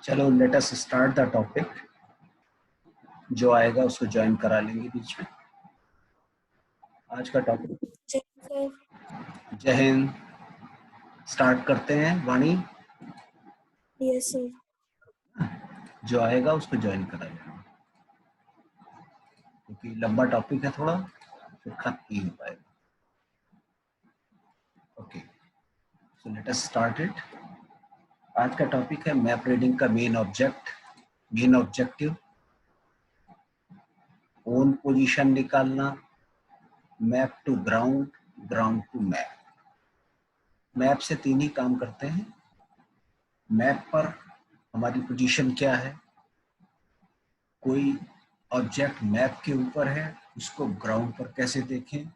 चलो late us start the topic. जो आएगा उसको ज्वाइन करा लेंगे बीच में। आज का टॉपिक जय हिंद। स्टार्ट करते हैं वाणी। Yes sir. जो आएगा उसको ज्वाइन करा लेंगे क्योंकि लंबा टॉपिक है थोड़ा, फिर खत्म नहीं हो पाएगा। Okay, so let us start it. आज का टॉपिक है मैप रीडिंग का मेन ऑब्जेक्टिव। ओन पोजीशन निकालना, map to ground, ground to map. Map से तीन ही काम करते हैं। मैप पर हमारी पोजीशन क्या है, कोई ऑब्जेक्ट मैप के ऊपर है उसको ग्राउंड पर कैसे देखें,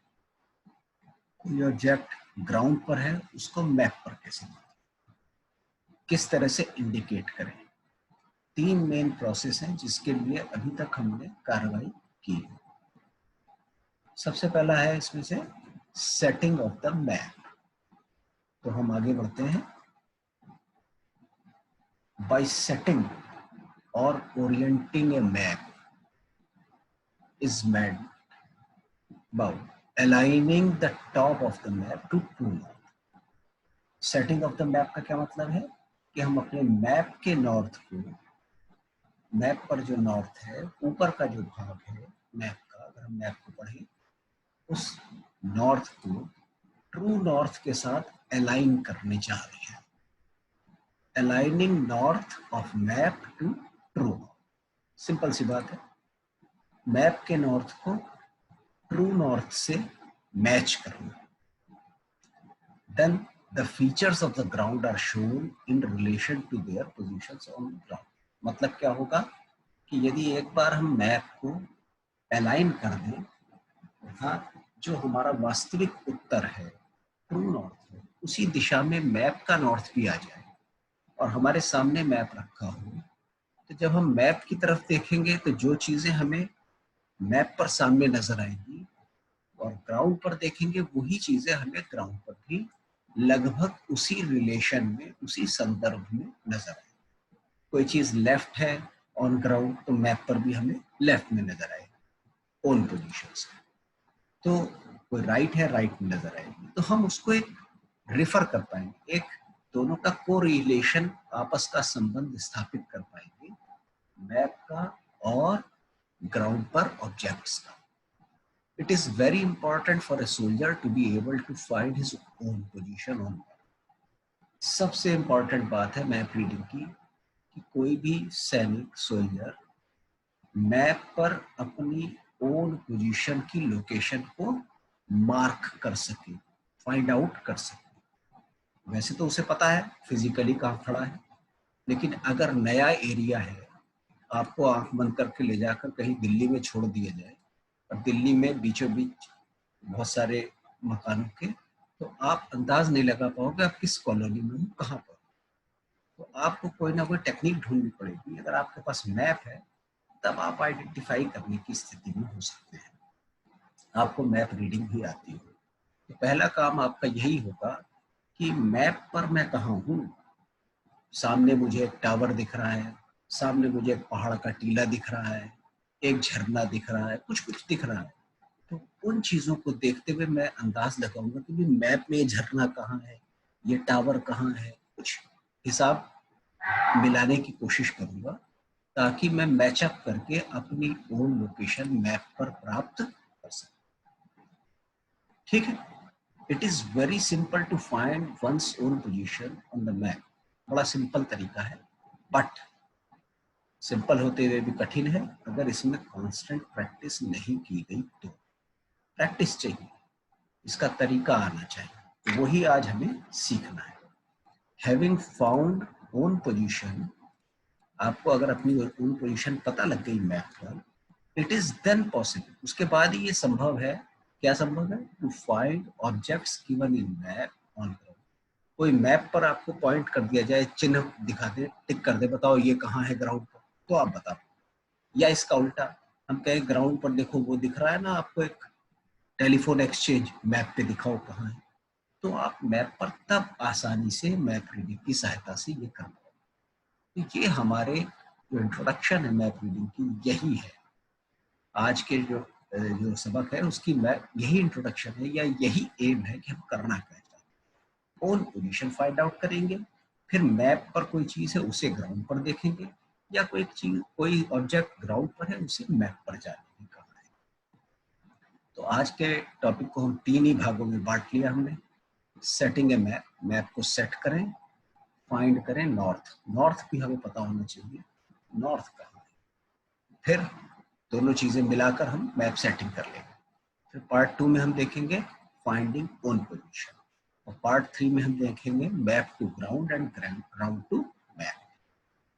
कोई ऑब्जेक्ट ग्राउंड पर है उसको मैप पर कैसे देखें, किस तरह से इंडिकेट करें। तीन मेन प्रोसेस हैं जिसके लिए अभी तक हमने कार्रवाई की है। सबसे पहला है इसमें से सेटिंग ऑफ द मैप। तो हम आगे बढ़ते हैं। बाय सेटिंग और orienting A map is made by aligning the top of the map to true north. Setting of the map का क्या मतलब है कि हम अपने मैप के नॉर्थ को, मैप पर जो नॉर्थ है ऊपर का जो भाग है मैप का, अगर हम मैप को पढ़ें उस नॉर्थ को ट्रू नॉर्थ के साथ अलाइन करने चाह रहे हैं। Aligning north of map to true north. Simple सी बात है, मैप के नॉर्थ को ट्रू नॉर्थ से मैच करना। Then the features of the ground are shown in relation to their positions on the ground. मतलब क्या होगा कि यदि एक बार हम मैप को अलाइन कर दें, हाँ, जो हमारा वास्तविक उत्तर है ट्रू नॉर्थ है उसी दिशा में मैप का नॉर्थ भी आ जाए और हमारे सामने मैप रखा हो, तो जब हम मैप की तरफ देखेंगे तो जो चीजें हमें मैप पर सामने नजर आएंगी और ग्राउंड पर देखेंगे वही चीजें हमें ग्राउंड पर भी लगभग उसी रिलेशन में, उसी संदर्भ में नजर आए। कोई चीज लेफ्ट है ऑन ग्राउंड तो मैप पर भी हमें लेफ्ट में नजर आएगी ऑन पोजीशन से। तो कोई राइट है, राइट में नजर आएगी। तो हम उसको एक रिफर कर पाएंगे, एक दोनों का कोरिलेशन, आपस का संबंध स्थापित कर पाएंगे मैप का और ग्राउंड पर ऑब्जेक्ट्स का। It is very important for a soldier to be able to find his own position on map. सबसे important बात है मैप रीडिंग की कि कोई भी सैनिक, सोल्जर मैप पर अपनी ओन पोजीशन की लोकेशन को मार्क कर सके, फाइंड आउट कर सके। वैसे तो उसे पता है फिजिकली कहाँ खड़ा है, लेकिन अगर नया एरिया है, आपको आंख बंद करके ले जाकर कहीं दिल्ली में छोड़ दिया जाए और दिल्ली में बीचों बीच बहुत सारे मकानों के, तो आप अंदाज नहीं लगा पाओगे आप किस कॉलोनी में हो, कहाँ पर। तो आपको कोई ना कोई टेक्निक ढूंढनी पड़ेगी। अगर आपके पास मैप है तब आप आइडेंटिफाई करने की स्थिति में हो सकते हैं, आपको मैप रीडिंग भी आती हो। तो पहला काम आपका यही होगा कि मैप पर मैं कहाँ हूँ। सामने मुझे एक टावर दिख रहा है, सामने मुझे एक पहाड़ का टीला दिख रहा है, एक झरना दिख रहा है, कुछ कुछ दिख रहा है। तो उन चीजों को देखते हुए मैं अंदाज लगाऊंगा कि मैप में ये झरना कहाँ है, ये टावर कहाँ है, कुछ हिसाब मिलाने की कोशिश करूंगा ताकि मैं मैचअप करके अपनी ओन लोकेशन मैप पर प्राप्त कर सकूं। ठीक है, it is very simple to find once own position on the map. बड़ा सिंपल तरीका है, बट सिंपल होते हुए भी कठिन है अगर इसमें कांस्टेंट प्रैक्टिस नहीं की गई तो। प्रैक्टिस चाहिए, इसका तरीका आना चाहिए, तो वही आज हमें सीखना है। हैविंग फाउंड ओन पोजीशन, आपको अगर अपनी ओन पोजीशन पता लग गई मैप पर, इट इज देन पॉसिबल, उसके बाद ही ये संभव है। क्या संभव है? To find objects given in map on ground. कोई मैप पर आपको पॉइंट कर दिया जाए, चिन्ह दिखा दे, टिक कर दे, बताओ ये कहाँ है ग्राउंड पर, तो आप बताओ। या इसका उल्टा, हम कहें ग्राउंड पर देखो वो दिख रहा है ना आपको, एक टेलीफोन एक्सचेंज, मैप पे दिखाओ कहाँ है, तो आप मैप पर तब आसानी से मैप रीडिंग की सहायता से ये कर पाओ। तो ये हमारे जो इंट्रोडक्शन है मैप रीडिंग की यही है। आज के जो सबक है उसकी मैप यही इंट्रोडक्शन है या यही एम है कि हम करना क्या चाहते हैं। ओन पोजीशन फाइंड आउट करेंगे, फिर मैप पर कोई चीज है उसे ग्राउंड पर देखेंगे, या कोई चीज कोई ऑब्जेक्ट ग्राउंड पर है उसे मैप पर जाने की करना है। तो आज के टॉपिक को हम 3 ही भागों में बांट लिया हमने। सेटिंग ए मैप, मैप को सेट करें, फाइंड करें नॉर्थ, नॉर्थ भी हमें पता होना चाहिए नॉर्थ कहाँ है, फिर दोनों चीजें मिलाकर हम मैप सेटिंग कर लेंगे। फिर पार्ट 2 में हम देखेंगे फाइंडिंग ओन पोजीशन, और पार्ट 3 में हम देखेंगे map to ground and ground to map.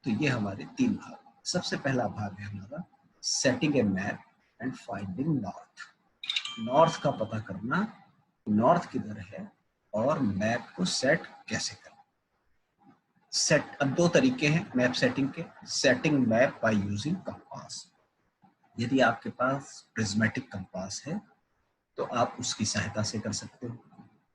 तो ये हमारे 3 भाग। सबसे पहला भाग है हमारा setting a map and finding north. North का पता करना, नॉर्थ किधर है और मैप को सेट कैसे करना। सेट, अब 2 तरीके हैं मैप सेटिंग के। Setting map by using compass. यदि आपके पास प्रिज्मेटिक कंपास है तो आप उसकी सहायता से कर सकते हो,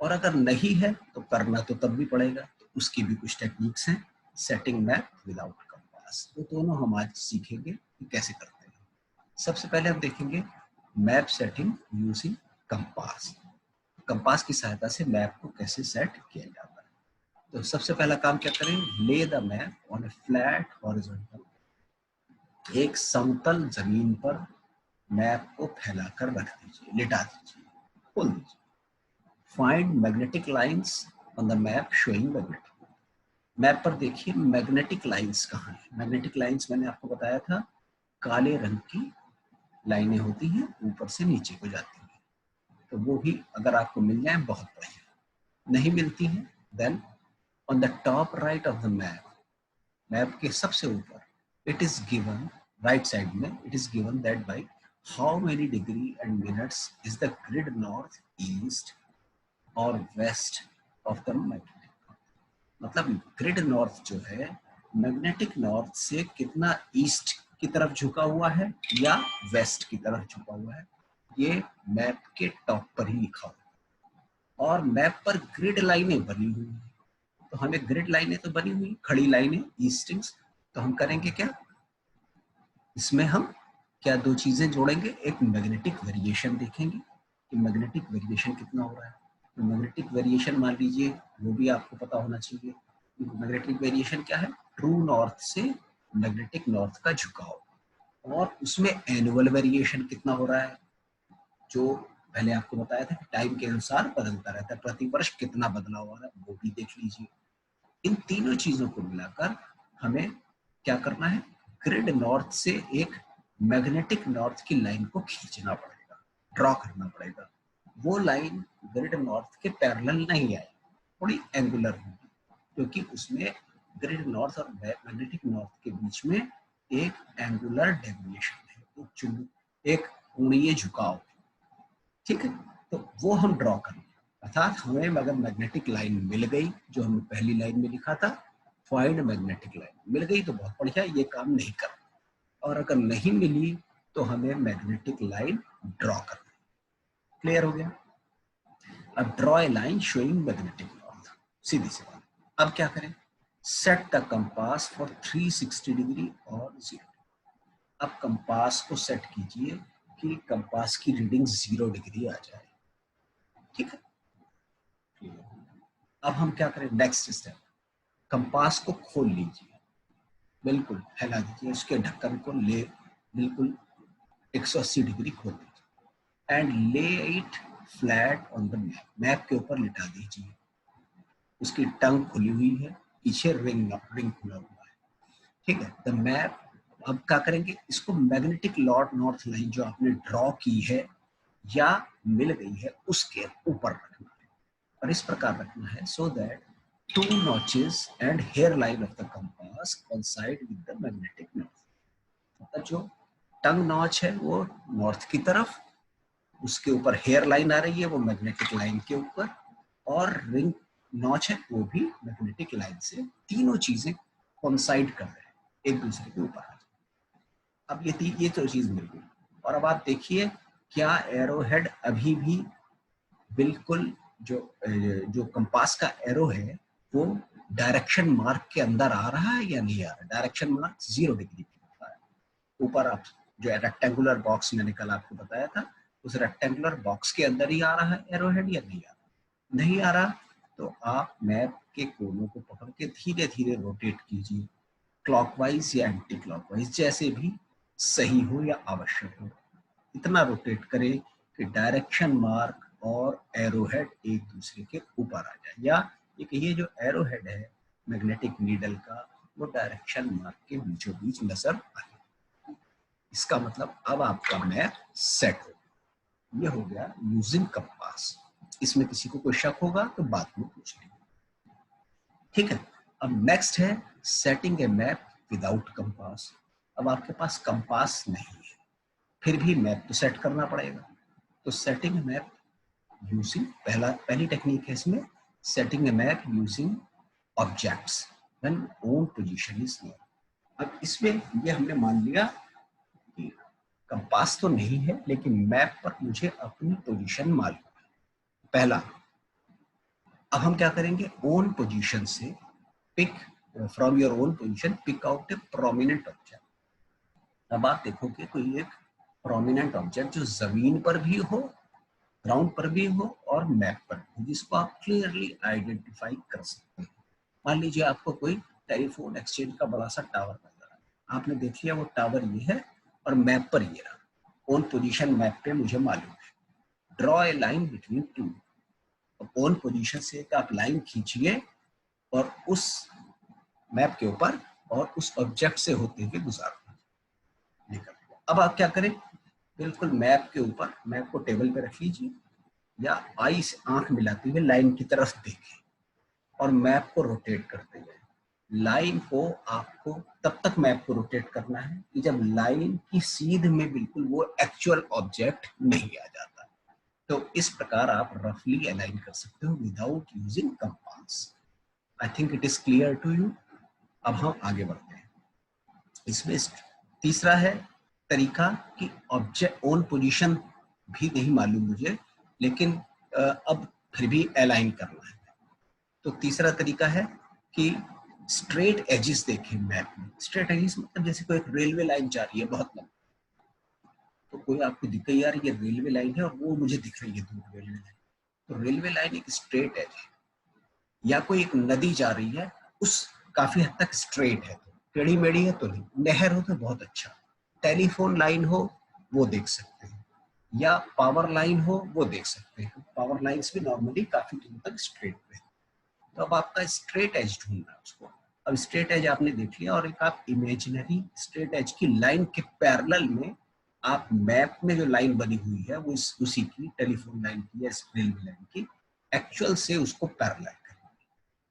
और अगर नहीं है तो करना तो तब भी पड़ेगा, तो उसकी भी कुछ टेक्निक्स हैं। सेटिंग मैप विदाउट कंपास, तो दोनों हम आज सीखेंगे कि कैसे करते हैं। सबसे पहले हम देखेंगे map setting using compass. Compass की सहायता से मैप को कैसे सेट किया जाता है। तो सबसे पहला काम क्या करें, ले the map on A flat horizontal. एक समतल जमीन पर मैप को फैलाकर रख दीजिए, लिटा दीजिए, खोल दीजिए। Find magnetic lines on the map showing magnetic. Map पर देखिए मैग्नेटिक लाइंस कहाँ है। मैग्नेटिक लाइंस मैंने आपको बताया था, काले रंग की लाइनें होती हैं, ऊपर से नीचे को जाती हैं। तो वो भी अगर आपको मिल जाए बहुत बढ़िया, नहीं मिलती है then on the top right of the map, map के सबसे ऊपर, it is given, right side में it is given that by how many degree and minutes is the grid north east और वेस्ट ऑफ द मैग्नेटिक। मतलब grid north जो है magnetic north से कितना ईस्ट की तरफ झुका हुआ है या वेस्ट की तरफ झुका हुआ है, ये मैप के टॉप पर ही लिखा हुआ है। और मैप पर ग्रिड लाइनें बनी हुई हैं, तो हमें ग्रिड लाइनें तो बनी हुई, खड़ी लाइनें ईस्टिंग्स। तो हम करेंगे क्या, इसमें हम क्या 2 चीजें जोड़ेंगे, एक मैग्नेटिक वेरिएशन देखेंगे कि मैग्नेटिक वेरिएशन कितना हो रहा है। तो मैग्नेटिक वेरिएशन मान लीजिए, वो भी आपको पता होना चाहिए। मैग्नेटिक वेरिएशन क्या है, ट्रू नॉर्थ से मैग्नेटिक नॉर्थ का झुकाव, और उसमें एनुअल वेरिएशन कितना हो रहा है, जो पहले आपको बताया था कि टाइम के अनुसार बदलता रहता है, प्रति वर्ष कितना बदलाव हो रहा है वो भी देख लीजिए। इन तीनों चीजों को मिलाकर हमें क्या करना है, ग्रिड नॉर्थ से एक मैग्नेटिक नॉर्थ की लाइन को खींचना पड़ेगा, ड्रॉ करना पड़ेगा। वो लाइन ग्रिड नॉर्थ के पैरेलल नहीं आएगी, थोड़ी एंगुलर होगी, क्योंकि उसमें ग्रिड नॉर्थ और मैग्नेटिक नॉर्थ के बीच में एक एंगुलर डेविएशन है, एक कोणीय झुकाव। ठीक है, तो वो हम ड्रॉ करेंगे। अर्थात हमें अगर मैग्नेटिक लाइन मिल गई, जो हमने पहली लाइन में लिखा था फाइंड मैग्नेटिक लाइन, मिल गई तो बहुत बढ़िया, ये काम नहीं करना। और अगर नहीं मिली तो हमें मैग्नेटिक लाइन ड्रॉ करना। क्लियर हो गया। अब draw a line showing magnetic north, सीधी सी बात। अब क्या करें, set the compass for 360 degree और 0। अब कंपास को सेट कीजिए कि कंपास की रीडिंग 0 डिग्री आ जाए। ठीक है, अब हम क्या करें, नेक्स्ट स्टेप, कंपास को खोल लीजिए, बिल्कुल फैला दीजिए, उसके ढक्कन को ले बिल्कुल 180 डिग्री खोल दीजिए एंड ले it flat on the map, map के ऊपर लिटा दीजिए। उसकी टंग खुली हुई है, पीछे रिंग खुला हुआ है। ठीक है, द मैप, अब क्या करेंगे, इसको मैग्नेटिक नॉर्थ लाइन जो आपने ड्रॉ की है या मिल गई है उसके ऊपर रखना है, और इस प्रकार रखना है so that 2 notches and hairline of the compass coincide with the magnetic north। मतलब जो टंग नॉच है वो नॉर्थ की तरफ, उसके ऊपर हेयर लाइन आ रही है वो मैग्नेटिक लाइन के ऊपर, और रिंग नॉच है वो भी मैग्नेटिक लाइन से, तीनों चीजें कोइंसाइड कर रहे हैं, एक दूसरे के ऊपर आ जाए। अब ये तो चीज मिल गई। और अब आप देखिए क्या एरो हेड अभी भी बिल्कुल जो कंपास का एरो है वो डायरेक्शन मार्क के अंदर आ रहा है या नहीं आ रहा है। डायरेक्शन मार्क 0 डिग्री पे होता है। ऊपर आप जो रेक्टेंगुलर बॉक्स मैंने कल आपको बताया था, उस रेक्टेंगुलर बॉक्स के अंदर ही आ रहा है एरोहेड या नहीं आ रहा। नहीं आ रहा तो आप मैप के कोनों को पकड़ के धीरे धीरे रोटेट कीजिए, क्लॉकवाइज या एंटी क्लॉकवाइज, जैसे भी सही हो या आवश्यक हो। इतना रोटेट करें कि डायरेक्शन मार्क और एरोहेड एक दूसरे के ऊपर आ जाए, या ये जो एरोहेड है मैग्नेटिक नीडल का, वो डायरेक्शन मार्क के बीचों बीच नजर आए। इसका मतलब अब आपका मैप सेट हो। ये हो गया यूजिंग कंपास। इसमें किसी को कोई शक होगा तो बाद में पूछ लीजिए, ठीक है। अब नेक्स्ट है setting a map without compass. अब आपके पास कंपास नहीं है, फिर भी मैप तो सेट करना पड़ेगा। तो सेटिंग मैप यूजिंग पहली टेक्निक है इसमें, setting a map using objects when own position is known. अब इसमें ये हमने मान लिया कि कंपास तो नहीं है, लेकिन मैप पर मुझे अपनी पोजीशन मालूम है। पहला, अब हम क्या करेंगे, ओन पोजीशन से pick from your own position pick out a prominent object. अब आप देखोगे कोई एक प्रोमिनेंट ऑब्जेक्ट जो जमीन पर भी हो, ग्राउंड पर भी हो और मैप पर भी, जिसको आप क्लियरली आइडेंटिफाई कर सकते हैं। मान लीजिए आपको कोई टेलीफोन एक्सचेंज का बड़ा सा टावर नजर आ रहा है, आपने देख लिया वो टावर ये है और मैप पर ये रहा, ऑन पोजीशन मैप पे मुझे मालूम है। Draw a line between two. On position से एक आप लाइन खींचिए और उस मैप के ऊपर और उस ऑब्जेक्ट से होते हुए गुजारो, निकल। अब आप क्या करें, बिल्कुल मैप के ऊपर, मैप को टेबल पे रख लीजिए या आई से आंख मिलाते हुए लाइन की तरफ देखें और मैप को रोटेट करते जाए। लाइन को आपको तब तक मैप को रोटेट करना है कि जब लाइन की सीध में बिल्कुल वो एक्चुअल ऑब्जेक्ट नहीं आ जाता। तो इस प्रकार आप रफली अलाइन कर सकते हो without using compass. I think it is clear to you. अब हम आगे बढ़ते हैं। इसमें तीसरा है तरीका कि ऑब्जेक्ट ऑन पोजीशन भी नहीं मालूम मुझे, लेकिन अब फिर भी अलाइन करना है। तो तीसरा तरीका है कि स्ट्रेट एजेस देखें मैप में। स्ट्रेट एजेस मतलब जैसे कोई एक रेलवे लाइन जा रही है बहुत लंबी, तो कोई आपको दिख गई यार ये रेलवे लाइन है और वो मुझे दिख रही है दूर रेलवे लाइन, तो रेलवे लाइन एक स्ट्रेट एज है। या कोई एक नदी जा रही है, उस काफी हद तक स्ट्रेट है, तो टेढ़ी मेढ़ी है तो नहीं। नहर हो तो बहुत अच्छा, टेलीफोन लाइन हो वो देख सकते हैं, या पावर लाइन हो वो देख सकते हैं। पावर लाइन्स भी नॉर्मली काफी दूर तक स्ट्रेट पे। तो अब आपका स्ट्रेट एज ढूंढना है उसको। अब स्ट्रेट एज आपने देख लिया और एक आप इमेजिनरी स्ट्रेट एज की लाइन के पैरेलल में आप मैप में जो लाइन बनी हुई है वो उसी की, टेलीफोन लाइन की या रेलवे लाइन की, एक्चुअल से उसको पैरेलल करें।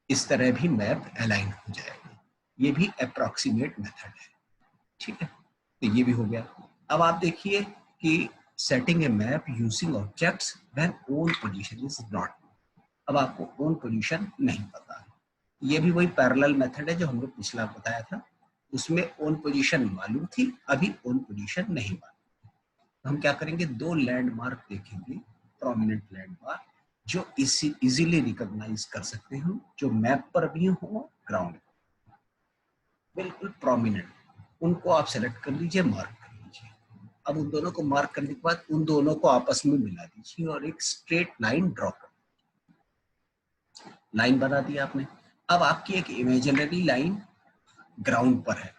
इस तरह भी मैप अलाइन हो जाएगा। ये भी अप्रॉक्सीमेट मेथड है, ठीक है। तो ये भी हो गया। अब आप देखिए कि setting a map using objects when own position is not. अब आपको ओन पोजीशन नहीं पता है, ये भी वही पैरेलल मेथड है जो हमने पिछला बताया था। उसमें ओन पोजीशन मालूम थी, अभी ओन पोजीशन नहीं मालूम। तो हम क्या करेंगे, दो लैंडमार्क देखेंगे, प्रोमिनेंट लैंडमार्क जो इजीली रिकॉग्नाइज कर सकते हो, जो मैप पर भी हो, ग्राउंड बिल्कुल प्रोमिनेंट, उनको आप सेलेक्ट कर लीजिए, मार्क कर लीजिए। अब उन दोनों को मार्क करने के बाद उन दोनों को आपस में मिला दीजिए और एक स्ट्रेट लाइन ड्रॉ कर, लाइन बना दी आपने। अब आपकी एक इमेजिनरी लाइन ग्राउंड पर है,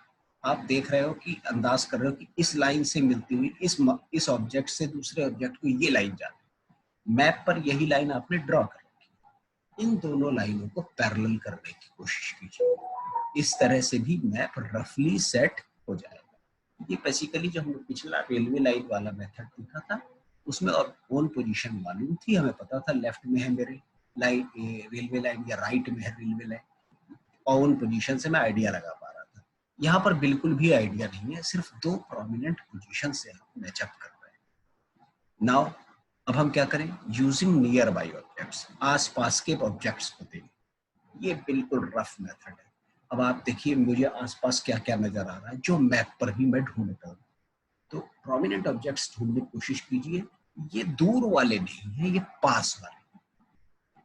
आप देख रहे हो कि, अंदाज कर रहे हो कि इस लाइन से मिलती हुई इस ऑब्जेक्ट से दूसरे ऑब्जेक्ट को ये लाइन जाती है। मैप पर यही लाइन आपने ड्रॉ कर रखी, इन दोनों लाइनों को पैरेलल करने की कोशिश कीजिए। इस तरह से भी मैप रफली सेट हो जाएगा। ये बेसिकली जो हमने पिछला रेलवे लाइन वाला मेथड देखा था, उसमें ओन पोजीशन मालूम थी, हमें पता था लेफ्ट में है मेरे लाइन रेलवे लाइन या राइट में है रेलवे लाइन, ओन पोजीशन से मैं आइडिया लगा पा रहा था। यहाँ पर बिल्कुल भी आइडिया नहीं है, सिर्फ दो प्रोमिनेंट पोजीशन से हम मैचअप कर रहे हैं। नाउ अब हम क्या करें, यूजिंग नियर बाई ऑब्जेक्ट्स, आसपास के ऑब्जेक्ट्स को देखें। ये बिल्कुल रफ मेथड है। अब आप देखिए मुझे आसपास क्या क्या नजर आ रहा है जो मैप पर भी मैं ढूंढता हूँ। तो प्रोमिनेंट ऑब्जेक्ट्स ढूंढने की कोशिश कीजिए। ये दूर वाले नहीं है, ये पास वाले,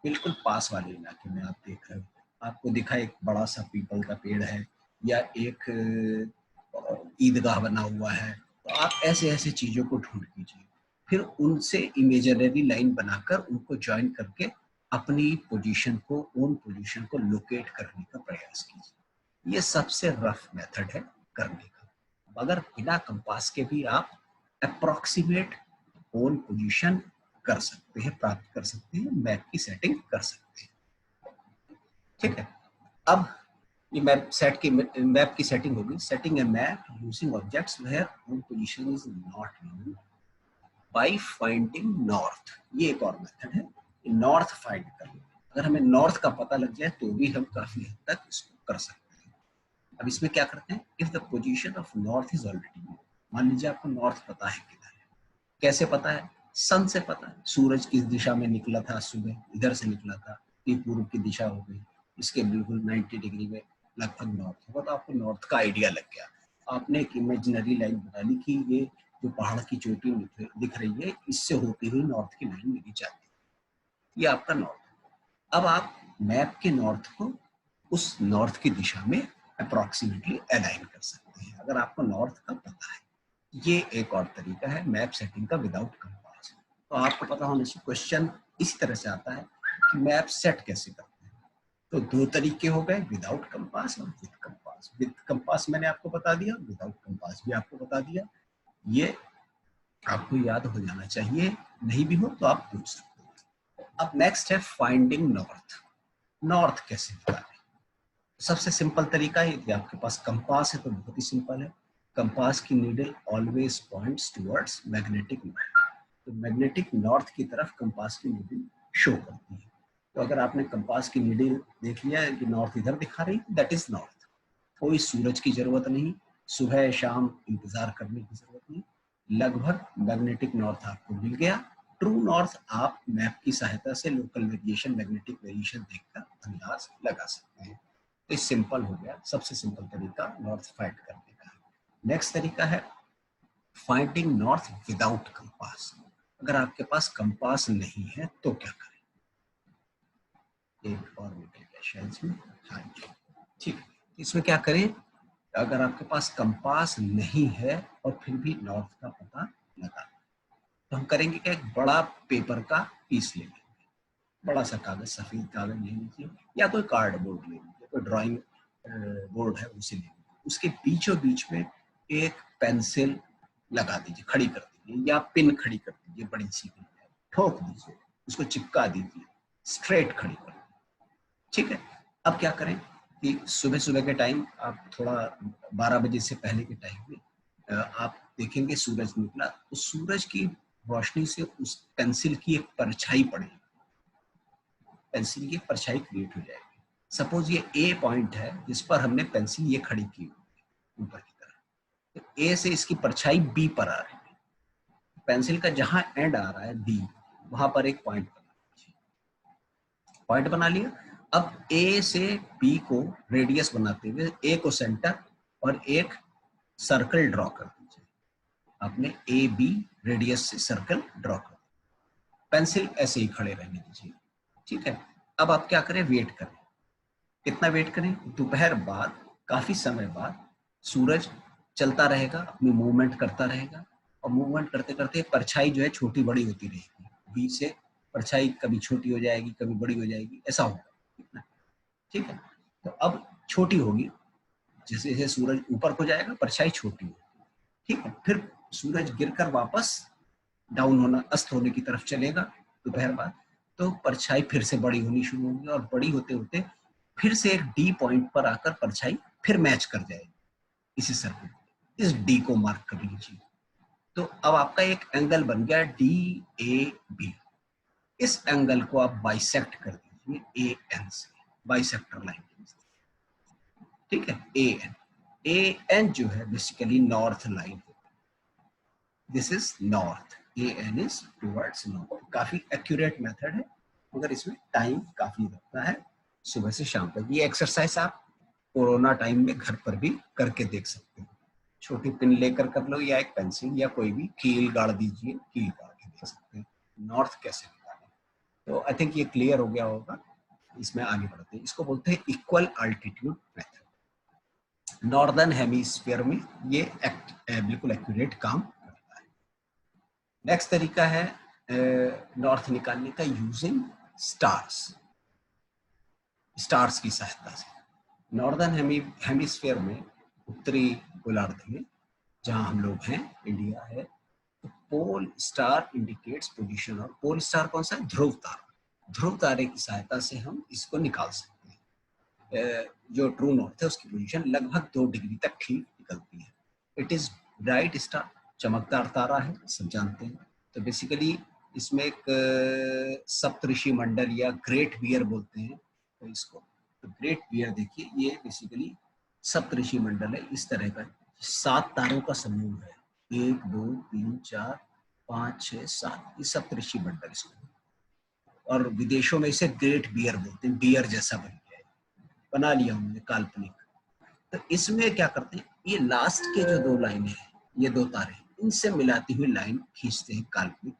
बिल्कुल पास वाले इलाके में आप देख रहे हो। आपको दिखा एक बड़ा सा पीपल का पेड़ है या एक ईदगाह बना हुआ है, तो आप ऐसे ऐसे चीजों को ढूंढ लीजिए, फिर उनसे इमेजिनरी लाइन बनाकर उनको ज्वाइन करके अपनी पोजीशन को, ओन पोजीशन को लोकेट करने का प्रयास कीजिए। ये सबसे रफ मेथड है करने का, मगर बिना कंपास के भी आप अप्रोक्सीमेट ओन पोजीशन कर सकते हैं, प्राप्त कर सकते हैं, मैप की सेटिंग कर सकते हैं। ठीक है, अब ये मैप की सेटिंग होगी। Setting a map using objects where own position is not known by finding north. ये एक और मेथड है, नॉर्थ फाइंड करना। अगर हमें नॉर्थ का पता लग जाए तो भी हम काफी हद तक इसको कर सकते हैं। अब इसमें क्या करते हैं, if the position of north is already, मान लीजिए आपको नॉर्थ पता है किधर है। कैसे पता है? सन से पता है, सूरज किस दिशा में निकला था सुबह, इधर से निकला था, ये पूर्व की दिशा हो गई, इसके बिल्कुल 90 डिग्री में लगभग नॉर्थ होगा, तो आपको नॉर्थ का आइडिया लग गया। आपने एक इमेजिनरी लाइन बना ली कि ये जो पहाड़ की चोटी दिख रही है, इससे होती हुई नॉर्थ की लाइन मेरी जाती है, ये आपका नॉर्थ। अब आप मैप के नॉर्थ को उस नॉर्थ की दिशा में अप्रोक्सीमेटली अलाइन कर सकते हैं, अगर आपको नॉर्थ का पता है। ये एक और तरीका है मैप सेटिंग का विदाउट कंपास। तो आपको पता होने से क्वेश्चन इस तरह से आता है कि मैप सेट कैसे करते हैं। तो दो तरीके हो गए, विदाउट कंपास और विद कंपास। विद कंपास मैंने आपको बता दिया, विदाउट कंपास भी आपको बता दिया। ये आपको याद हो जाना चाहिए, नहीं भी हो तो आप पूछ सकते हो। अब नेक्स्ट है फाइंडिंग नॉर्थ। नॉर्थ कैसे निकालें? सबसे सिंपल तरीका है, यदि आपके पास कंपास है तो बहुत ही सिंपल है। कंपास की needle always points towards magnetic north, तो मैग्नेटिक नॉर्थ की तरफ कंपास की नीडल शो करती है। तो अगर आपने कंपास की नीडल देख लिया कि नॉर्थ इधर दिखा रही, दैट इज नॉर्थ। कोई सूरज की जरूरत नहीं, सुबह शाम इंतजार करने की जरूरत नहीं, लगभग मैग्नेटिक नॉर्थ आपको मिल गया। ट्रू नॉर्थ आप मैप की सहायता से लोकल वेरिएशन, मैग्नेटिक वेरिएशन देखकर अंदाज लगा सकते हैं। तो सिंपल हो गया, सबसे सिंपल तरीका नॉर्थ फाइंड करने का। नेक्स्ट तरीका है फाइंडिंग नॉर्थ विदाउट कंपास। अगर आपके पास कंपास नहीं है तो क्या करें? एक और मिनट है शायद इसमें, हाँ जी ठीक है। इसमें क्या करें, अगर आपके पास कंपास नहीं है और फिर भी नॉर्थ का पता लगा, तो हम करेंगे क्या, एक बड़ा पेपर का पीस ले लेंगे, बड़ा सा कागज, सफेद कागज ले लीजिए या कोई कार्डबोर्ड ले लीजिए, कोई ड्राइंग बोर्ड है उसे ले लीजिए। उसके बीचों बीच में एक पेंसिल लगा दीजिए, खड़ी कर दीजिए, या पिन खड़ी कर दीजिए, बड़ी सी पिन ठोक दीजिए, उसको चिपका दीजिए, स्ट्रेट खड़ी कर दीजिए। ठीक है, अब क्या करें कि सुबह सुबह के टाइम, आप थोड़ा 12 बजे से पहले के टाइम में आप देखेंगे सूरज निकला, तो सूरज की रोशनी से उस पेंसिल की एक परछाई पड़ेगी, पेंसिल की परछाई क्रिएट हो जाएगी। सपोज ये ए पॉइंट है जिस पर हमने पेंसिल ये खड़ी की ऊपर की तरफ, तो ए से इसकी परछाई बी पर आ रही है, पेंसिल का जहां एंड आ रहा है बी, वहां पर एक पॉइंट बना लिया। अब ए से बी को रेडियस बनाते हुए ए को सेंटर और एक सर्कल ड्रॉ कर दीजिए। आपने ए बी रेडियस से सर्कल ड्रॉ कर, पेंसिल ऐसे ही खड़े रहने दीजिए। ठीक है, अब आप क्या करें, वेट करें। कितना वेट करें? दोपहर बाद, काफी समय बाद सूरज चलता रहेगा, अपनी मूवमेंट करता रहेगा, और मूवमेंट करते करते परछाई जो है छोटी बड़ी होती रहेगी, बीच से परछाई कभी छोटी हो जाएगी, कभी बड़ी हो जाएगी, ऐसा होगा। ठीक है, तो अब छोटी होगी, जैसे जैसे सूरज ऊपर को जाएगा परछाई छोटी होगी। ठीक है, फिर सूरज गिरकर वापस डाउन होना, अस्त होने की तरफ चलेगा दोपहर बाद, तो परछाई फिर से बड़ी होनी शुरू होगी, और बड़ी होते होते फिर से एक डी पॉइंट पर आकर परछाई फिर मैच कर जाएगी इसी सर्कल। इस डी को मार्क कर लीजिए। तो अब आपका एक एंगल बन गया डी ए बी। इस एंगल को आप बाइसेक्ट कर दीजिए ए एन से, बाइसेक्टर लाइन। ठीक है, ए एन जो है basically north line, this is north, A N is towards north. काफी एक्यूरेट मेथड है, मगर इसमें टाइम काफी लगता है, सुबह से शाम तक। ये एक्सरसाइज आप कोरोना टाइम में घर पर भी करके देख सकते हो। छोटी पिन लेकर कर लो, या एक पेंसिल, या कोई भी कील गाड़ दीजिए, कील गाड़ के देख सकते हैं नॉर्थ कैसे निकालें। तो आई थिंक ये क्लियर हो गया होगा। इसमें आगे बढ़ते हैं, इसको बोलते हैं equal altitude method. Northern hemisphere में ये बिल्कुल एक्यूरेट काम करता है। नेक्स्ट तरीका है नॉर्थ निकालने का यूजिंग स्टार्स की सहायता से। नॉर्दर्न हेमिस्फीयर में, उत्तरी गोलार्ध में जहां हम लोग हैं, इंडिया है, तो पोल स्टार इंडिकेट्स पोजीशन। और पोल स्टार कौन सा है? ध्रुव तारा। ध्रुव तारे की सहायता से हम इसको निकाल सकते हैं। जो ट्रू नॉर्थ है उसकी पोजीशन लगभग 2 डिग्री तक ठीक निकलती है। इट इज ब्राइट स्टार, चमकदार तारा है, सब जानते हैं। तो बेसिकली इसमें एक सप्तऋषि मंडल या ग्रेट बियर बोलते हैं तो इसको। तो ग्रेट बियर देखिए, ये बेसिकली सप्तऋषि मंडल है, इस तरह का 7 तारों का समूह है। 1 2 3 4 5 6 7, ये सप्तऋषि मंडल इसको। और विदेशों में इसे ग्रेट बियर बोलते हैं, बियर जैसा बन गया है, बना लिया उन्होंने काल्पनिक। तो इसमें क्या करते हैं, ये लास्ट के जो 2 लाइनें हैं, ये 2 तारे, इनसे मिलाती हुई लाइन खींचते हैं काल्पनिक।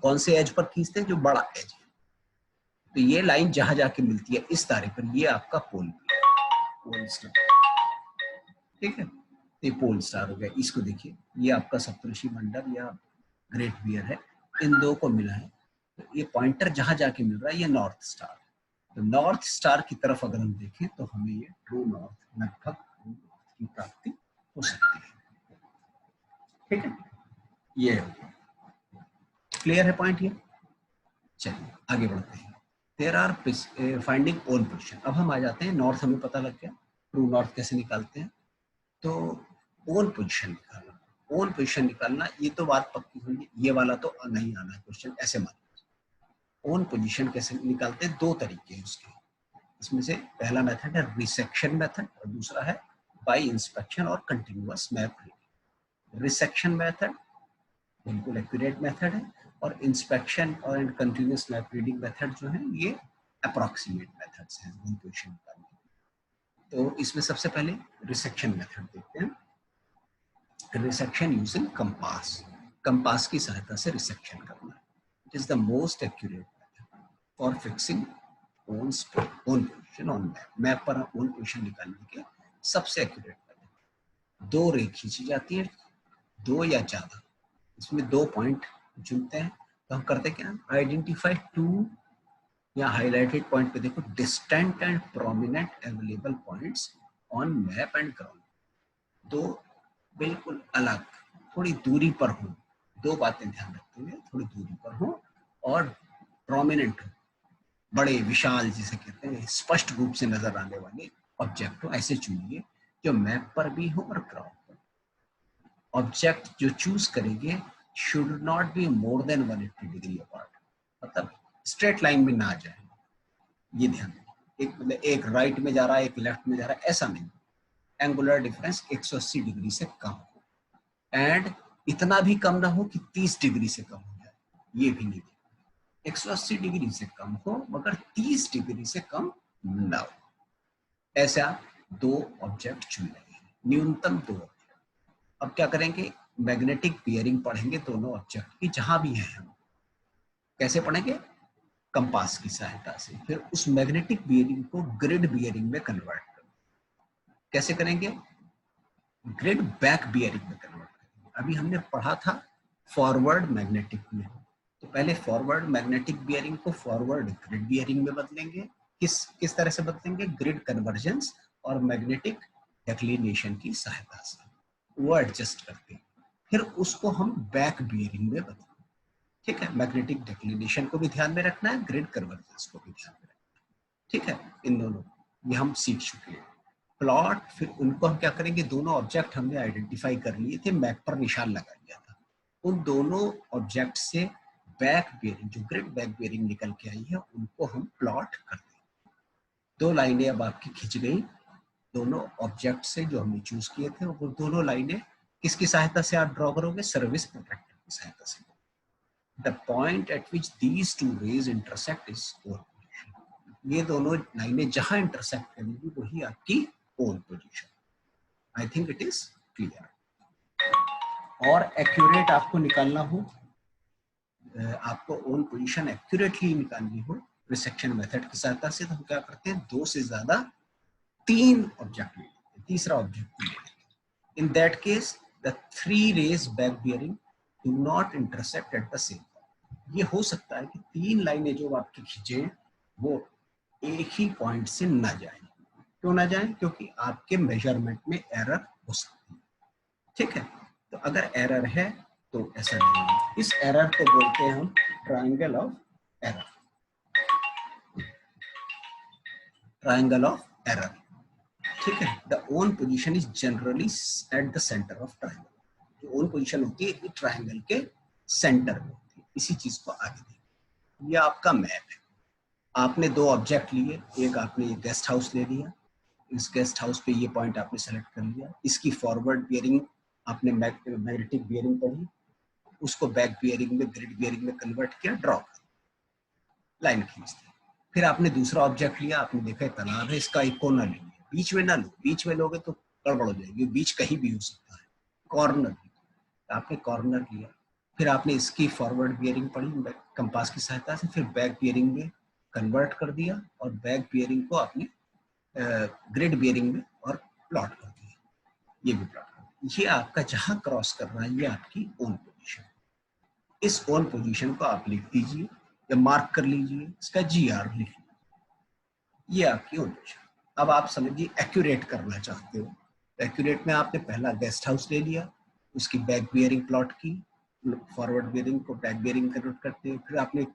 कौन से एज पर खींचते हैं? जो बड़ा एज है। तो ये लाइन जहां जाके मिलती है इस तारे पर, ये आपका पोल स्टार, ठीक है। ये पोल स्टार हो गया। इसको देखिए, ये आपका सप्तऋषि मंडल या ग्रेट बियर है, इन 2 को मिला है। तो ये पॉइंटर जहां जाके मिल रहा है, ये नॉर्थ स्टार। तो नॉर्थ स्टार की तरफ अगर हम देखें तो हमें ये ट्रू नॉर्थ, लगभग ट्रू नॉर्थ की प्राप्ति हो सकती है, ठीक है। ये क्लियर है पॉइंट ये? चलिए आगे बढ़ते हैं। There are finding own position. अब हम आ जाते हैं, नॉर्थ हमें पता लग गया, ट्रू नॉर्थ कैसे निकालते हैं। तो ओन पोजिशन निकालना, ओन पोजिशन निकालना, ये तो बात पक्की हुई। ये वाला तो नहीं आना है क्वेश्चन, ऐसे मान। ओन पोजिशन कैसे निकालते हैं? 2 तरीके हैं उसके। इसमें से पहला मेथड है रिसेक्शन मेथड और दूसरा है बाय इंस्पेक्शन और continuous map reading. Resection method बिल्कुल एक्यूरेट मेथड है, और इंस्पेक्शन और कंटिन्यूअस मैप रीडिंग मेथड जो है ये अप्रॉक्सीमेट मेथड्स हैं ओन पोजिशन निकालने के। तो इसमें सबसे पहले रिसेक्शन मेथड देखते हैं। रिसेक्शन यूजिंग कंपास, कंपास की सहायता से रिसेक्शन करना है। It is the most accurate method for fixing own position on map. Map पर ओन पोजिशन निकालने के सबसे एक्यूरेट मेथड। 2 रे खींची जाती है, 2 या ज्यादा, इसमें 2 पॉइंट चुनते हैं। तो हम करते क्या? आइडेंटिफाई 2 या हाईलाइटेड पॉइंट पे देखो, distant and prominent available points on map and ground. 2 बिल्कुल अलग, थोड़ी दूरी पर हो, 2 बातें ध्यान रखते हुए, थोड़ी दूरी पर हो और प्रोमिनेंट हो, बड़े विशाल जिसे कहते हैं, स्पष्ट रूप से नजर आने वाले ऑब्जेक्ट हो, ऐसे चुनिए जो मैप पर भी हो और ग्राउंड पर। ऑब्जेक्ट जो चूज करेंगे should not be more than 180 degree apart, मतलब स्ट्रेट लाइन में ना आ जाए, ये ध्यान दें। एक मतलब एक राइट में जा रहा है, एक लेफ्ट में जा रहा है, ऐसा नहीं। एंगुलर डिफरेंस 180 डिग्री से कम हो, एंड इतना भी कम ना हो कि 30 डिग्री से कम हो जाए, ये भी नहीं। 180 डिग्री से कम हो मगर 30 डिग्री से कम ना हो, ऐसा 2 ऑब्जेक्ट चुन लेंगे, न्यूनतम 2 ऑब्जेक्ट। अब क्या करेंगे? मैग्नेटिक बियरिंग पढ़ेंगे दोनों ऑब्जेक्ट की जहां भी है हम। कैसे पढ़ेंगे? कंपास की सहायता से। फिर उस मैग्नेटिक बियरिंग को ग्रिड बियरिंग में कन्वर्ट करेंगे। कैसे करेंगे? ग्रिड बैक बियरिंग में कन्वर्ट करेंगे। अभी हमने पढ़ा था फॉरवर्ड मैग्नेटिक बियरिंग, तो पहले फॉरवर्ड मैग्नेटिक बियरिंग को फॉरवर्ड ग्रिड बियरिंग में बदलेंगे। किस तरह से बदलेंगे? ग्रिड कन्वर्जेंस और मैग्नेटिक डिक्लिनेशन की सहायता से वो एडजस्ट करते हैं। फिर उसको हम बैक बियरिंग में बदलेंगे, ठीक है। मैग्नेटिक डिक्लिनेशन को भी ध्यान में रखना है, ग्रिड कन्वर्जेंस को भी ध्यान में रखना है, ठीक है। इन दोनों ये हम सीख चुके हैं। प्लॉट, फिर उनको हम क्या करेंगे? दोनों ऑब्जेक्ट हमने आइडेंटिफाई कर लिए थे, मैप पर निशान लगा लिया था। उन दोनों ऑब्जेक्ट से बैक बियरिंग, जो ग्रिड बैक बियरिंग निकल के आई है, उनको हम प्लॉट कर देंगे। 2 लाइनें अब आपकी खिंच गई दोनों ऑब्जेक्ट से जो हमने चूज किए थे। वो दोनों लाइनें किसकी सहायता से आप ड्रॉ करोगे? सर्विस प्रोटेक्टर की सहायता से। The point at which these 2 rays intersect is own position. ये दोनों लाइनें जहां इंटरसेक्ट करेंगी वही आपकी own position. I think it is clear. और एक्यूरेट आपको निकालना हो, आपको ओन पोजीशन एक्यूरेटली निकालनी हो, रिसेक्शन मेथड की सहायता से, तो हम क्या करते हैं, 2 से ज्यादा 3 ऑब्जेक्ट ले लेते हैं, तीसरा ऑब्जेक्ट ले लेते हैं। In that case the 3 rays back bearing do not intersect at the same point. ये हो सकता है कि 3 लाइनें जो आपकी खींचे वो एक ही पॉइंट से ना जाए। क्यों ना जाए? क्योंकि आपके मेजरमेंट में एरर हो सकती है। ठीक है, तो अगर एरर है तो ऐसा नहीं है। इस एरर को बोलते हैं हम triangle of error. Triangle of error, ठीक है। The own position is generally at the centre of triangle. जो ओन पोजीशन होती है ट्रायंगल के सेंटर में होती है। इसी चीज को आगे देखिए, ये आपका मैप है। आपने 2 ऑब्जेक्ट लिए, एक आपने ये गेस्ट हाउस ले लिया, इस गेस्ट हाउस पे ये पॉइंट आपने सेलेक्ट कर लिया, इसकी फॉरवर्ड बियरिंग आपने मैग्नेटिक बियरिंग पढ़ी, उसको बैक बियरिंग में, ग्रिड बियरिंग में कन्वर्ट किया, ड्रॉ कर लाइन खींच दी। फिर आपने दूसरा ऑब्जेक्ट लिया, आपने देखा तालाब है, इसका एक कोना ले लिया, बीच में ना लो, बीच में लोगे तो गड़बड़ हो जाएगी, बीच कहीं भी हो सकता है, कॉर्नर, आपने कॉर्नर लिया। फिर आपने इसकी फॉरवर्ड बियरिंग पढ़ी कंपास की सहायता से, फिर बैक बियरिंग में कन्वर्ट कर दिया और बैक बियरिंग को आपने ग्रिड बियरिंग में और प्लॉट कर दिया, ये भी प्लॉट कर दिया। ये आपका जहां क्रॉस कर रहा है ये आपकी ओन पोजीशन। इस ओन पोजीशन को आप लिख दीजिए या मार्क कर लीजिए, इसका GR लिख लीजिए, ये आपकी ओन पोजीशन। अब आप समझिए एक्यूरेट करना चाहते हो, एक्यूरेट में आपने पहला गेस्ट हाउस ले लिया, उसकी बैक बियरिंग प्लॉट की, फॉरवर्ड बियरिंग को बैक बियरिंग कन्वर्ट करते हैं, फिर आपने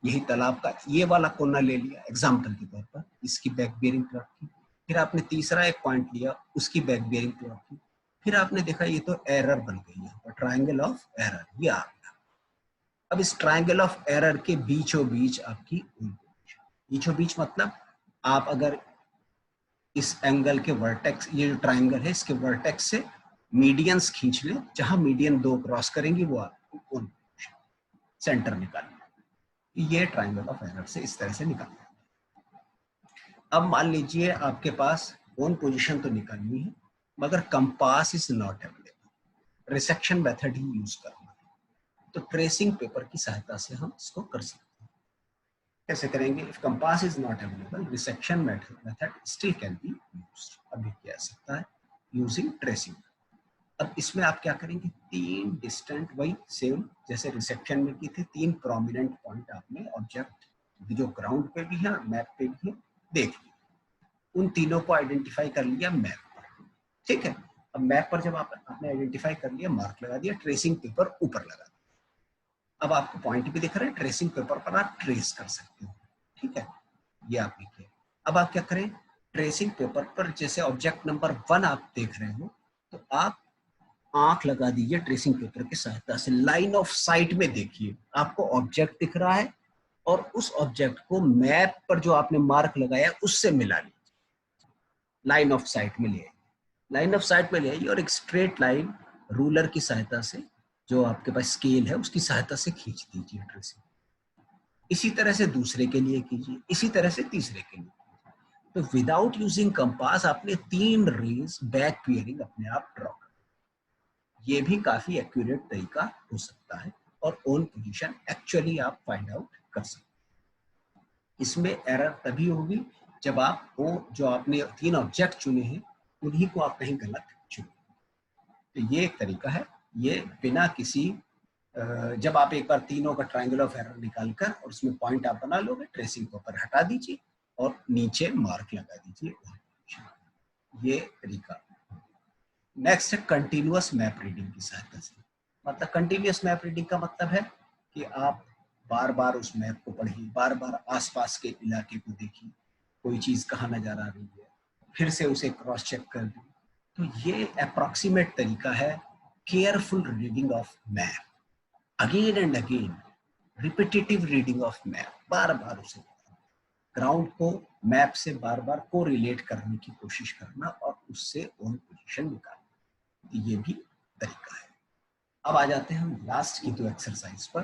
यही तालाब का ये वाला कोना ले लिया एग्जाम्पल के तौर पर, इसकी बैक बियरिंग प्लॉट की, फिर आपने तीसरा एक पॉइंट लिया, उसकी बैक बियरिंग प्लॉट की, फिर आपने देखा ये तो एरर बन गई है, ट्रायंगल ऑफ एरर ये आ गया। अब इस ट्रायंगल ऑफ एरर के बीचों बीच आपकी बीचों बीच मतलब आप अगर इस एंगल के वर्टेक्स, ये जो ट्रायंगल है इसके वर्टेक्स से मीडियंस खींच ले, जहां मीडियन 2 क्रॉस करेंगी वो आपको सेंटर निकालना। ये ट्रायंगल ऑफ एरर से इस तरह से निकालना। अब मान लीजिए आपके पास ओन पोजीशन तो निकालनी है मगर compass is not available, resection method he use करना है, तो ट्रेसिंग पेपर की सहायता से हम इसको कर सकते हैं। कैसे करेंगे? If compass is not available, resection method still can be used, अभी किया जा सकता है यूजिंग ट्रेसिंग। अब इसमें आप क्या करेंगे, 3 डिस्टेंट, वही सेम जैसे रिसेक्शन में की थी, 3 प्रोमिनेंट पॉइंट आपने ऑब्जेक्ट जो ग्राउंड पे भी है और मैप पे भी है देख लिया, उन तीनों को आइडेंटिफाई कर लिया मैप पर। ठीक है, अब मैप पर जब आपने आइडेंटिफाई कर लिया, मार्क लगा दिया, ट्रेसिंग पेपर ऊपर लगा दिया। अब आपको पॉइंट भी दिख रहा है, ट्रेसिंग पेपर पर आप ट्रेस कर सकते हो। ठीक है, ये आप लिखिए। अब आप क्या करें, ट्रेसिंग पेपर पर जैसे ऑब्जेक्ट नंबर 1 आप देख रहे हो तो आप आंख लगा दीजिए ट्रेसिंग पेपर की सहायता से, लाइन ऑफ साइट में देखिए, आपको ऑब्जेक्ट दिख रहा है और उस ऑब्जेक्ट को मैप पर जो आपने मार्क लगाया उससे मिला लीजिए, लाइन ऑफ साइट में ले आइए, लाइन ऑफ साइट में ले आइए और एक स्ट्रेट लाइन रूलर की सहायता से, जो आपके पास स्केल है उसकी सहायता से खींच दीजिए ट्रेसिंग। इसी तरह से दूसरे के लिए कीजिए, इसी तरह से तीसरे के लिए। तो विदाउट यूजिंग कंपास आपने 3 रेज बैक बियरिंग अपने आप ड्रॉ कर, ये भी काफी एक्यूरेट तरीका हो सकता है और ओन पोजीशन एक्चुअली आप फाइंड आउट कर सकते हैं। इसमें एरर तभी होगी जब आप वो जो आपने 3 ऑब्जेक्ट चुने हैं उन्हीं को आप कहीं गलत चुने। तो ये एक तरीका है, ये बिना किसी जब आप एक बार तीनों का ट्रायंगल ऑफ एरर निकालकर और उसमें पॉइंट आप बना लोगे, ट्रेसिंग पेपर हटा दीजिए और नीचे मार्क लगा दीजिए, ये तरीका। नेक्स्ट है कंटिन्यूअस मैप रीडिंग की सहायता से। मतलब कंटिन्यूअस मैप रीडिंग का मतलब है कि आप बार बार उस मैप को पढ़िए, बार बार आसपास के इलाके को देखिए, कोई चीज कहाँ नजर आ रही है, फिर से उसे क्रॉस चेक कर दी। तो ये अप्रॉक्सीमेट तरीका है careful reading of map, again and again repetitive reading of map, बार बार उसे ग्राउंड को मैप से बार बार को रिलेट करने की कोशिश करना और उससे ओन पोजीशन निकालना, ये भी तरीका है। अब आ जाते हैं हम लास्ट की 2 एक्सरसाइज पर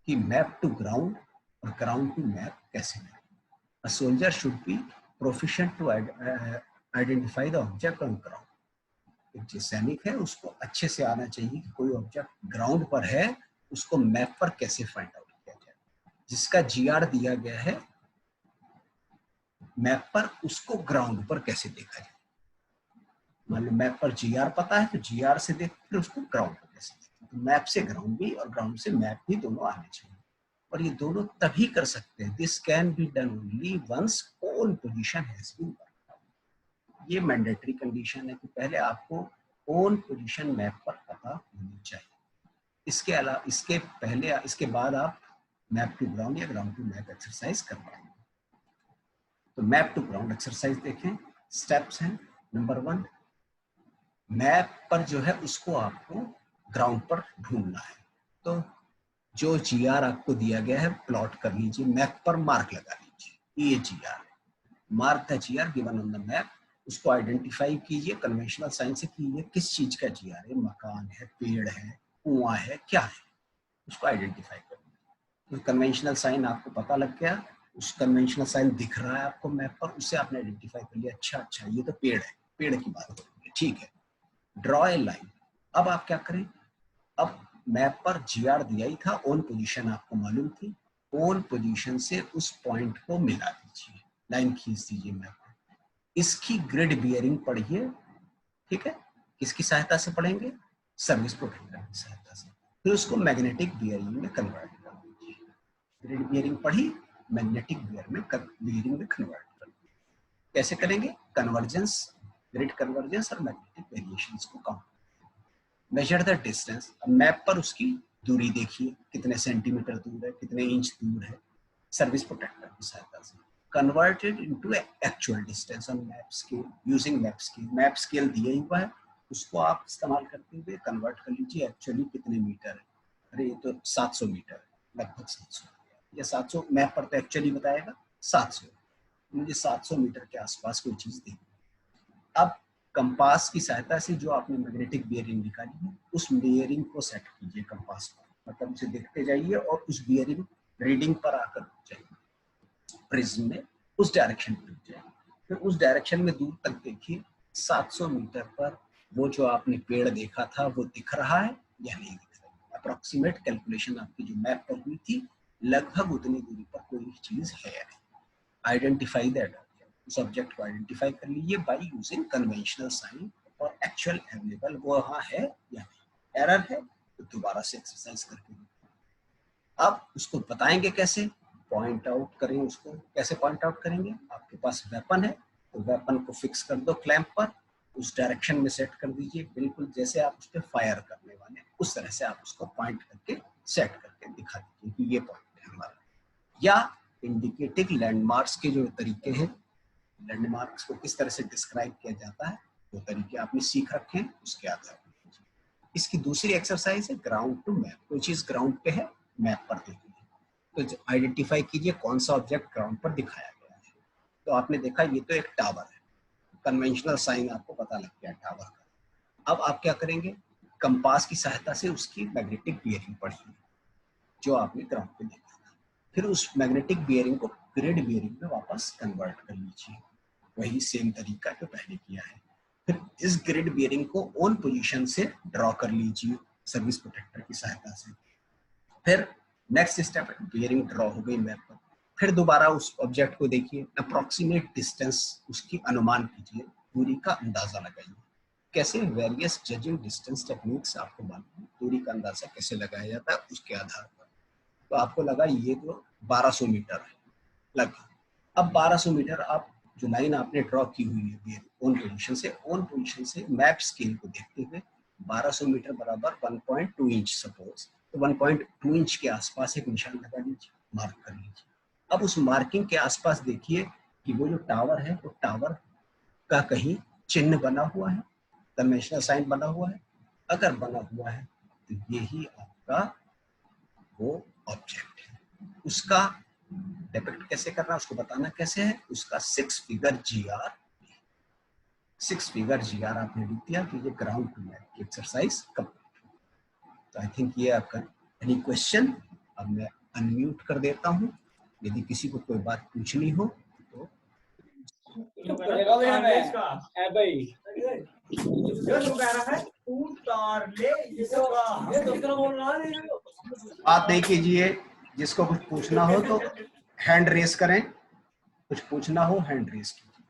कि मैप टू ग्राउंड और ग्राउंड टू मैप कैसे करें। A soldier should be proficient to identify the object on ground. एक जो सैनिक है उसको अच्छे से आना चाहिए कि कोई ऑब्जेक्ट ग्राउंड पर है उसको मैप पर कैसे फाइंड आउट किया जाए। जिसका GR दिया गया है मैप पर उसको ग्राउंड पर कैसे देखा जाए। मान लो मैप पर जीआर पता है तो जीआर से देख, फिर उसको ग्राउंड पर कैसे देखा। तो मैप से ग्राउंड भी और ग्राउंड से मैप भी दोनों आने चाहिए, और ये दोनों तभी कर सकते हैं। This can be done only once on position has been worked out. ये मैंडेटरी कंडीशन है कि पहले आपको ऑन पोजीशन मैप पर पता होनी चाहिए। इसके अलावा, इसके पहले, इसके बाद आप मैप टू ग्राउंड या ग्राउंड टू मैप एक्सरसाइज कर पाएंगे। तो मैप टू ग्राउंड एक्सरसाइज देखें। स्टेप्स हैं। नंबर 1, मैप पर जो है उसको आपको ग्राउंड पर ढूंढना है। तो जो जीआर आपको दिया गया है प्लॉट कर लीजिए, मैप पर मार्क लगा लीजिए। ये GR, mark the GR given on the map. उसको आइडेंटिफाई कीजिए कन्वेंशनल साइन से, कीजिए किस चीज का जीआर है, मकान है, पेड़ है, कुआं है, क्या है, उसको आइडेंटिफाई कर लीजिए। तो कन्वेंशनल साइन आपको पता लग गया, उस कन्वेंशनल साइन दिख रहा है आपको मैप पर, उससे आपने आइडेंटिफाई कर लिया, अच्छा ये तो पेड़ है, पेड़ की बात हो रही है, ठीक है। Draw a line. अब आप क्या करें, अब मैप पर जीआर दिया ही था, ऑन पोजीशन आपको मालूम थी, ऑन पोजीशन से उस पॉइंट को मिला दीजिए, लाइन खींच दीजिए मैप पर। इसकी ग्रिड बियरिंग पढ़िए, ठीक है। किसकी सहायता से पढ़ेंगे, सर्विस प्रोटेक्टर की सहायता से। फिर उसको मैग्नेटिक बियरिंग में कन्वर्ट कर दीजिए। ग्रिड बियरिंग पढ़ी, मैग्नेटिक बियरिंग में कन्वर्ट कर दीजिए। कैसे करेंगे, कन्वर्जेंस, ग्रिड कन्वर्जेंस और मैग्नेटिक वेरिएशंस को काउंट। मेजर द डिस्टेंस, अब मैप पर उसकी दूरी देखिए, कितने सेंटीमीटर दूर है, कितने इंच दूर है, सर्विस प्रोटेक्टर की सहायता से। Converted into actual distance on map scale using map scale. Map scale दिया हुआ है, उसको आप इस्तेमाल करते हुए कन्वर्ट कर लीजिए एक्चुअली कितने मीटर है। अरे ये तो 700 मीटर है, लगभग 700 या 700, मैप पर तो एक्चुअली बताएगा 700, मुझे 700 मीटर के आसपास कोई चीज देखी। अब कंपास की सहायता से जो आपने मैग्नेटिक बियरिंग निकाली है, उस बियरिंग को सेट कीजिए कंपास पर, मतलब उसे देखते जाइए और उस बियरिंग रीडिंग पर आकर रुक जाइए, प्रिज्म में उस डायरेक्शन में रुक जाइए। फिर उस डायरेक्शन में दूर तक देखिए, 700 मीटर पर वो जो आपने पेड़ देखा था वो दिख रहा है या नहीं दिख रहा है। अप्रोक्सीमेट कैलकुलेशन आपकी जो मैप पर हुई थी, लगभग उतनी दूरी पर कोई चीज है नहीं। आइडेंटिफाई दैट, उस ऑब्जेक्ट को आइडेंटिफाई कर लीजिए बाय यूजिंग कन्वेंशनल साइन, और एक्चुअल अवेलेबल वो वहां है या नहीं। एरर है तो दोबारा से एक्सरसाइज करके। अब उसको बताएंगे कैसे, पॉइंट आउट करें उसको। कैसे पॉइंट आउट करेंगे, आपके पास वेपन है तो वेपन को फिक्स कर दो क्लैंप पर, उस डायरेक्शन में सेट कर दीजिए, बिल्कुल जैसे आप उस पर फायर करने वाले उस तरह से आप उसको पॉइंट करके सेट करके दिखा दीजिए कि ये पॉइंट है हमारा। या इंडिकेटिंग लैंडमार्क्स के जो तरीके हैं, लैंडमार्क्स को किस तरह से डिस्क्राइब किया जाता है, वो तरीके आपने सीख रखे हैं, उसके आधार पर। इसकी दूसरी एक्सरसाइज है ग्राउंड टू मैप। कोई चीज ग्राउंड पे है, मैप पर देखनी है, तो आइडेंटिफाई कीजिए कौन सा ऑब्जेक्ट ग्राउंड पर दिखाया गया है। तो आपने देखा ये तो एक टावर है, कन्वेंशनल साइन आपको पता लग गया टावर का। अब आप क्या करेंगे, कंपास की सहायता से उसकी मैग्नेटिक बियरिंग पढ़िए जो आपने ग्राउंड पे देखा था। फिर उस मैग्नेटिक बियरिंग को ग्रिड बियरिंग में वापस कन्वर्ट कर लीजिए, वही सेम तरीका जो पहले किया है। फिर इस ग्रिड बियरिंग को ऑन पोजीशन से ड्रॉ कर लीजिए सर्विस प्रोटेक्टर की सहायता से। फिर नेक्स्ट स्टेप है, बियरिंग ड्रॉ हो गई मैप पर, फिर दोबारा उस ऑब्जेक्ट को देखिए, अप्रोक्सीमेट डिस्टेंस उसकी अनुमान कीजिए, दूरी का अंदाजा लगाइए। कैसे, वेरियस जजिंग डिस्टेंस टेक्निक्स आपको मालूम है, दूरी का अंदाजा कैसे लगाया जाता है उसके आधार पर। तो आपको लगा ये तो 1200 मीटर है लगभग। अब 1200 मीटर आप जो लाइन आपने ड्रॉ की हुई है ऑन पोजीशन से मैप स्केल को देखते हुए 1200 मीटर बराबर 1.2 इंच सपोज, तो 1.2 इंच के आसपास एक निशान लगा लीजिए, मार्क कर लीजिए। अब उस मार्किंग के आसपास देखिए कि वो जो टावर है, वो टावर का कहीं चिन्ह बना हुआ है, कन्वेंशनल साइन बना हुआ है। अगर बना हुआ है तो यही आपका वो ऑब्जेक्ट है। उसका डिपिक्ट कैसे करना है, उसको बताना कैसे है, उसका 6 फिगर जीआर, 6 फिगर जीआर आपने लिख दिया कि ये ग्राउंड टू मैप की एक्सरसाइज कंप्लीट। तो आई थिंक ये आपका एनी क्वेश्चन। अब मैं अनम्यूट कर देता हूँ, यदि किसी को कोई बात पूछनी हो तो। बात नहीं कीजिए, जिसको कुछ पूछना हो तो हैंड रेस करें। कुछ पूछना हो हैंड रेज कीजिए,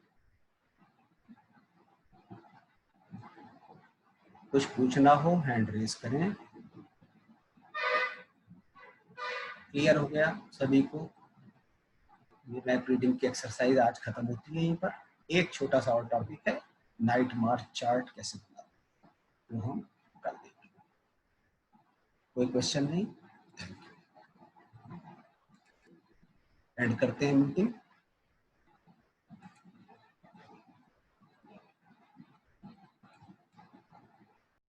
कुछ पूछना हो हैंड रेज करें। क्लियर हो गया सभी को? ये मैप रीडिंग की एक्सरसाइज आज खत्म होती है यहीं पर। एक छोटा सा और टॉपिक है, नाइट मार्च चार्ट कैसे बनाते हैं, तो हम कर देंगे। कोई क्वेश्चन नहीं? एंड करते हैं मीटिंग।